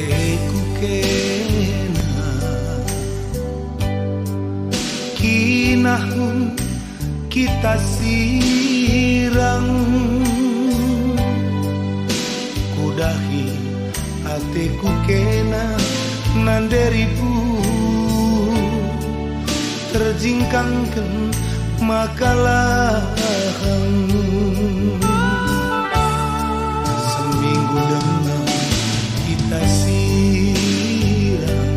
teku kena kinahun kita sirang kudahi ateku kena nanderibu terjingkangkan makalah seminggu dengan kita siram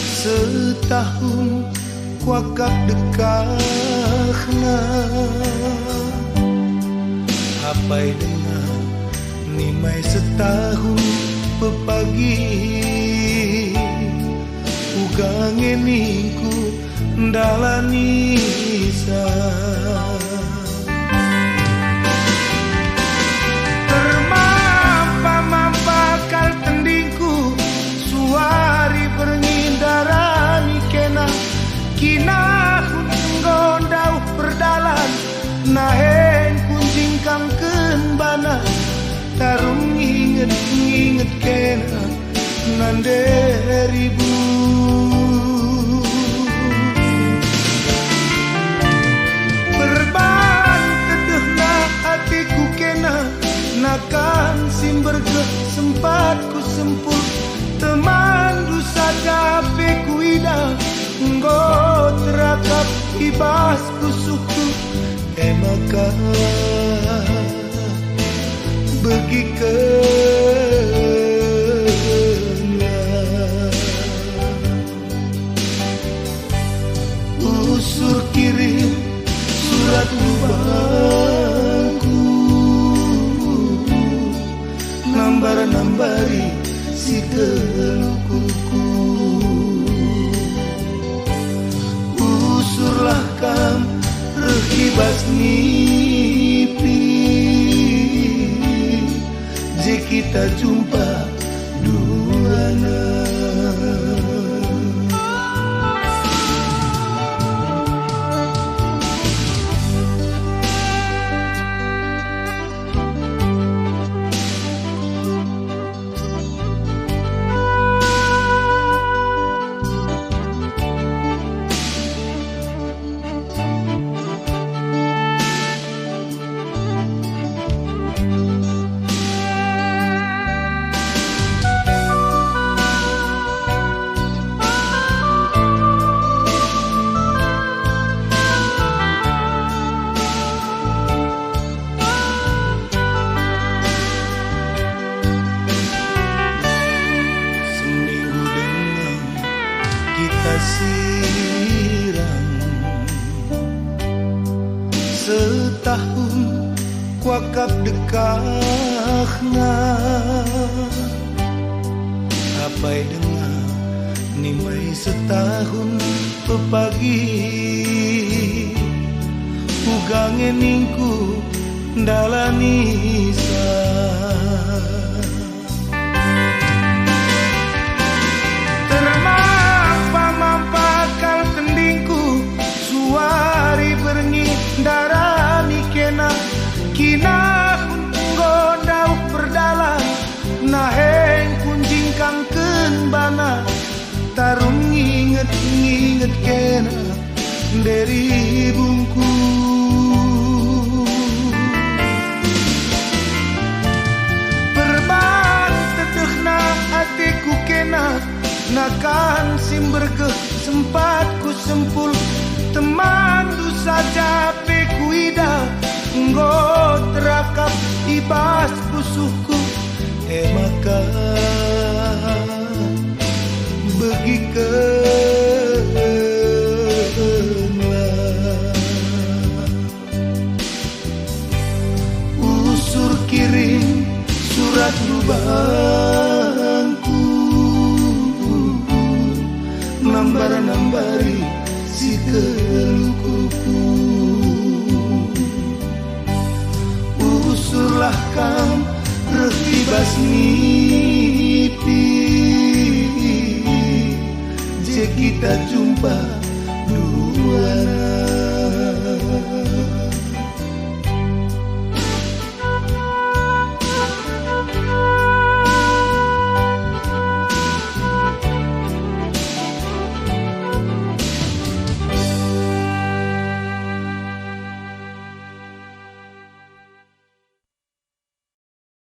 setahun kuakap dekahna hapai dengan nimai setahun pepagi ugangeningku ndalani termampa kal tendingku suari berngindarani kena kinahun gondau perdalan nahen kunjingkang kenbana tarung inget kena nanderibu berban tedehna hatiku kena nakan simberge sempat ku sempur teman dusa gape ku ida nggo terakap ibas kusuku maka begi usur kirim surat ubahku nambari si kelukuku usurlah kam rekibas nipi je kita jumpa duana siram setahun kuakap dekahna apai dengar nimai setahun pepagi ugangeningku ndalani darani kena kinahun gondau perdalan naheng kunjingkang kenbana tarung inget kena dari bungku perban tedehna hatiku kena nakan simberge sempat ku sempul teman dusa jape kuida nggo terakap ibas pusuhku maka begi usur kirim surat lubangku nambari si kelukuku usurlah kam rekibas nipi je kita jumpa duana